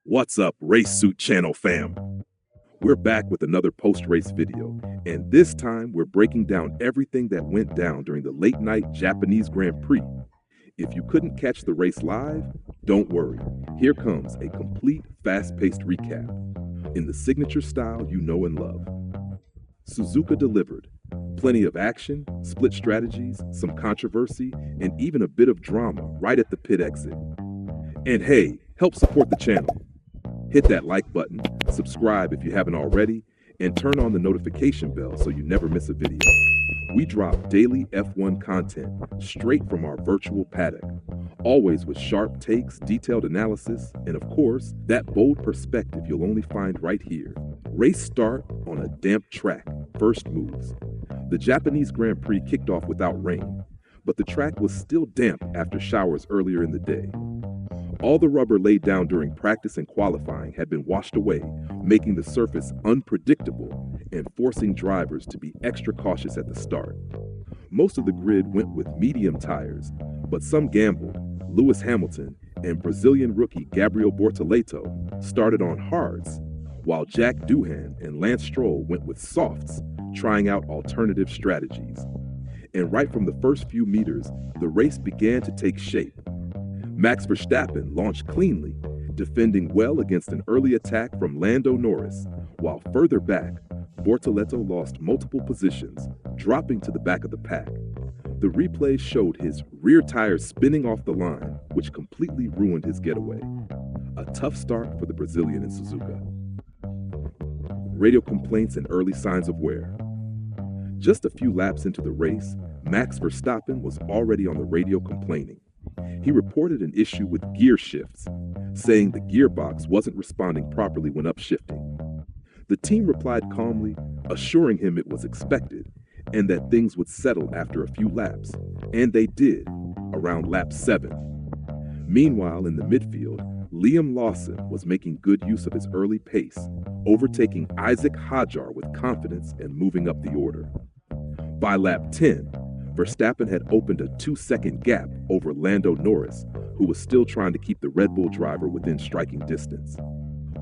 What's up, Race Suit Channel fam? We're back with another post-race video, and this time we're breaking down everything that went down during the late-night Japanese Grand Prix. If you couldn't catch the race live, don't worry. Here comes a complete, fast-paced recap in the signature style you know and love. Suzuka delivered. Plenty of action, split strategies, some controversy, and even a bit of drama right at the pit exit. And hey, help support the channel. Hit that like button, subscribe if you haven't already, and turn on the notification bell so you never miss a video. We drop daily F1 content straight from our virtual paddock, always with sharp takes, detailed analysis, and of course, that bold perspective you'll only find right here. Race start on a damp track, first moves. The Japanese Grand Prix kicked off without rain, but the track was still damp after showers earlier in the day. All the rubber laid down during practice and qualifying had been washed away, making the surface unpredictable and forcing drivers to be extra cautious at the start. Most of the grid went with medium tires, but some gambled. Lewis Hamilton and Brazilian rookie Gabriel Bortoleto started on hards, while Jack Doohan and Lance Stroll went with softs, trying out alternative strategies. And right from the first few meters, the race began to take shape. Max Verstappen launched cleanly, defending well against an early attack from Lando Norris, while further back, Bortoleto lost multiple positions, dropping to the back of the pack. The replay showed his rear tires spinning off the line, which completely ruined his getaway. A tough start for the Brazilian in Suzuka. Radio complaints and early signs of wear. Just a few laps into the race, Max Verstappen was already on the radio complaining. He reported an issue with gear shifts, saying the gearbox wasn't responding properly when upshifting. The team replied calmly, assuring him it was expected and that things would settle after a few laps, and they did, around lap 7. Meanwhile, in the midfield, Liam Lawson was making good use of his early pace, overtaking Isaac Hadjar with confidence and moving up the order. By lap 10, Verstappen had opened a 2-second gap over Lando Norris, who was still trying to keep the Red Bull driver within striking distance.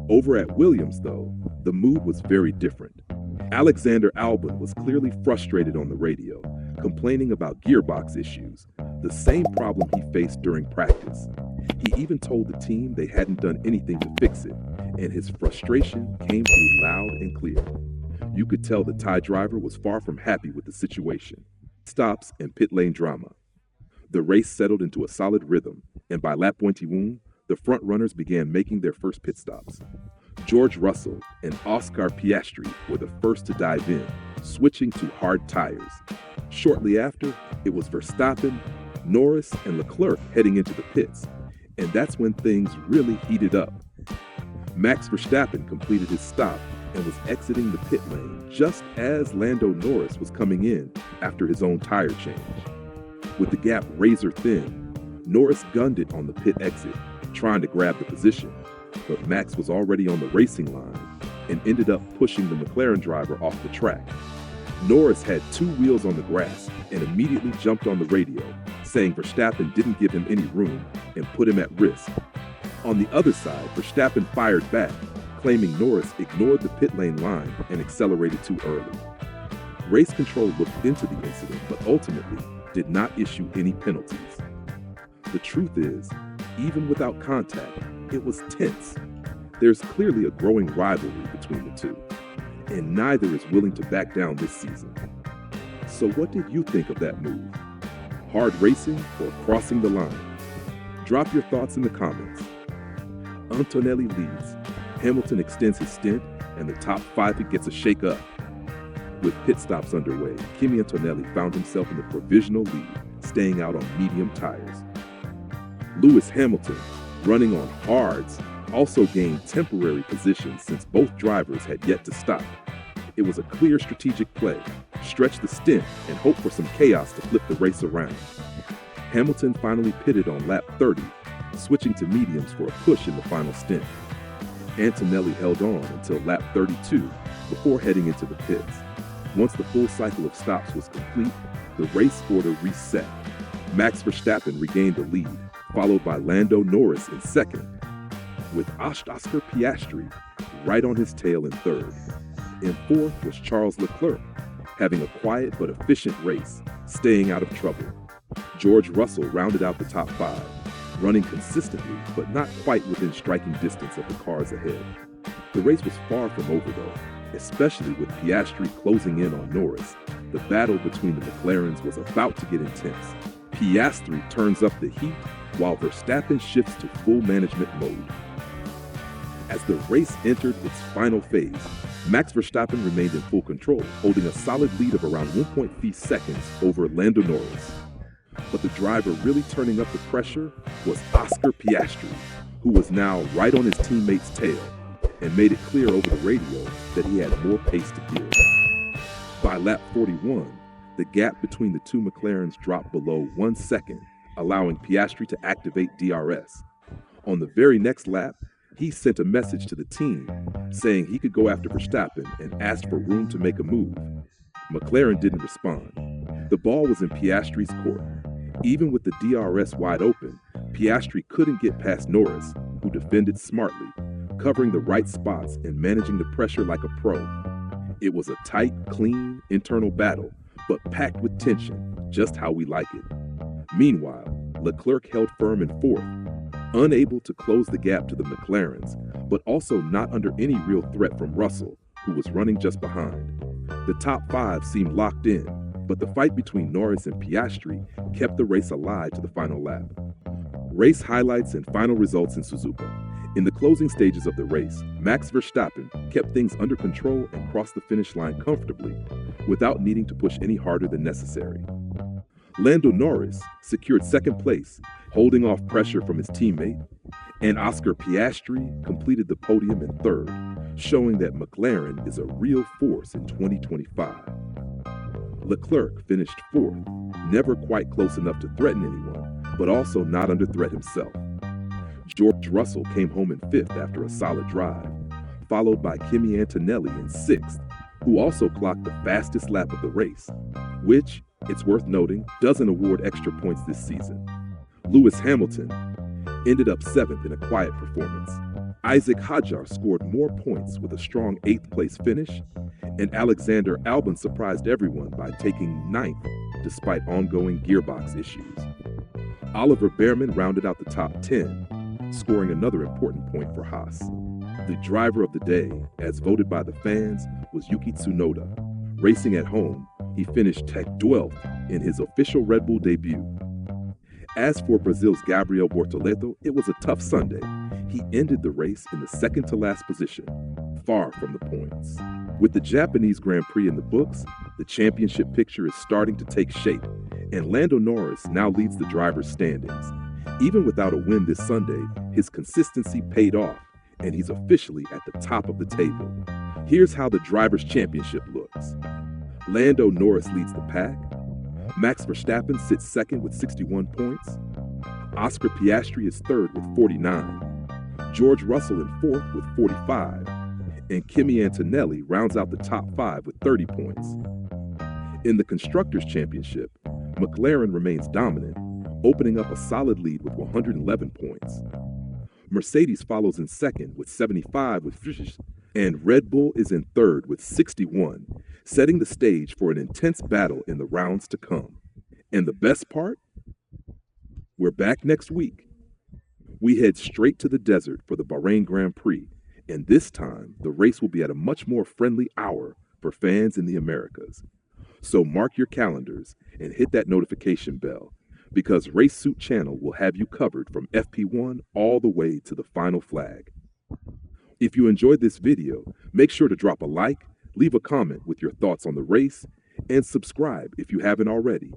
Over at Williams, though, the mood was very different. Alexander Albon was clearly frustrated on the radio, complaining about gearbox issues, the same problem he faced during practice. He even told the team they hadn't done anything to fix it, and his frustration came through loud and clear. You could tell the Thai driver was far from happy with the situation. Stops and pit lane drama. The race settled into a solid rhythm, and by lap 21, the front runners began making their first pit stops. George Russell and Oscar Piastri were the first to dive in, switching to hard tires. Shortly after, it was Verstappen, Norris, and Leclerc heading into the pits, and that's when things really heated up. Max Verstappen completed his stop and was exiting the pit lane just as Lando Norris was coming in after his own tire change. With the gap razor thin, Norris gunned it on the pit exit, trying to grab the position, but Max was already on the racing line and ended up pushing the McLaren driver off the track. Norris had 2 wheels on the grass and immediately jumped on the radio, saying Verstappen didn't give him any room and put him at risk. On the other side, Verstappen fired back, claiming Norris ignored the pit lane line and accelerated too early. Race control looked into the incident, but ultimately did not issue any penalties. The truth is, even without contact, it was tense. There's clearly a growing rivalry between the two, and neither is willing to back down this season. So what did you think of that move? Hard racing or crossing the line? Drop your thoughts in the comments. Antonelli leads. Hamilton extends his stint, and the top 5 gets a shake-up. With pit stops underway, Kimi Antonelli found himself in the provisional lead, staying out on medium tires. Lewis Hamilton, running on hards, also gained temporary positions since both drivers had yet to stop. It was a clear strategic play, stretch the stint and hope for some chaos to flip the race around. Hamilton finally pitted on lap 30, switching to mediums for a push in the final stint. Antonelli held on until lap 32 before heading into the pits. Once the full cycle of stops was complete, the race order reset. Max Verstappen regained the lead, followed by Lando Norris in second. with Oscar Piastri right on his tail in third. In fourth was Charles Leclerc, having a quiet but efficient race, staying out of trouble. George Russell rounded out the top five, running consistently but not quite within striking distance of the cars ahead. The race was far from over though, especially with Piastri closing in on Norris. The battle between the McLarens was about to get intense. Piastri turns up the heat while Verstappen shifts to full management mode. As the race entered its final phase, Max Verstappen remained in full control, holding a solid lead of around 1.3 seconds over Lando Norris. But the driver really turning up the pressure was Oscar Piastri, who was now right on his teammate's tail and made it clear over the radio that he had more pace to give. By lap 41, the gap between the two McLarens dropped below 1 second, allowing Piastri to activate DRS. On the very next lap, he sent a message to the team saying he could go after Verstappen and asked for room to make a move. McLaren didn't respond. The ball was in Piastri's court. Even with the DRS wide open, Piastri couldn't get past Norris, who defended smartly, covering the right spots and managing the pressure like a pro. It was a tight, clean, internal battle, but packed with tension, just how we like it. Meanwhile, Leclerc held firm in fourth, unable to close the gap to the McLarens, but also not under any real threat from Russell, who was running just behind. The top five seemed locked in, but the fight between Norris and Piastri kept the race alive to the final lap. Race highlights and final results in Suzuka. In the closing stages of the race, Max Verstappen kept things under control and crossed the finish line comfortably without needing to push any harder than necessary. Lando Norris secured second place, holding off pressure from his teammate, and Oscar Piastri completed the podium in third, showing that McLaren is a real force in 2025. Leclerc finished fourth, never quite close enough to threaten anyone, but also not under threat himself. George Russell came home in fifth after a solid drive, followed by Kimi Antonelli in sixth, who also clocked the fastest lap of the race, which, it's worth noting, doesn't award extra points this season. Lewis Hamilton ended up seventh in a quiet performance. Isaac Hadjar scored more points with a strong eighth-place finish, and Alexander Albon surprised everyone by taking ninth despite ongoing gearbox issues. Oliver Behrman rounded out the top 10, scoring another important point for Haas. The driver of the day, as voted by the fans, was Yuki Tsunoda. Racing at home, he finished 12th in his official Red Bull debut. As for Brazil's Gabriel Bortoleto, it was a tough Sunday. He ended the race in the second-to-last position, far from the points. With the Japanese Grand Prix in the books, the championship picture is starting to take shape, and Lando Norris now leads the drivers' standings. Even without a win this Sunday, his consistency paid off, and he's officially at the top of the table. Here's how the Drivers' Championship looks. Lando Norris leads the pack. Max Verstappen sits second with 61 points. Oscar Piastri is third with 49. George Russell in fourth with 45. And Kimi Antonelli rounds out the top five with 30 points. In the Constructors' Championship, McLaren remains dominant, opening up a solid lead with 111 points. Mercedes follows in second with 75 and Red Bull is in third with 61, setting the stage for an intense battle in the rounds to come. And the best part? We're back next week. We head straight to the desert for the Bahrain Grand Prix, and this time the race will be at a much more friendly hour for fans in the Americas. So mark your calendars and hit that notification bell, because Race Suit Channel will have you covered from FP1 all the way to the final flag. If you enjoyed this video, make sure to drop a like, leave a comment with your thoughts on the race, and subscribe if you haven't already.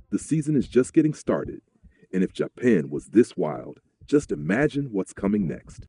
The season is just getting started, and if Japan was this wild, just imagine what's coming next.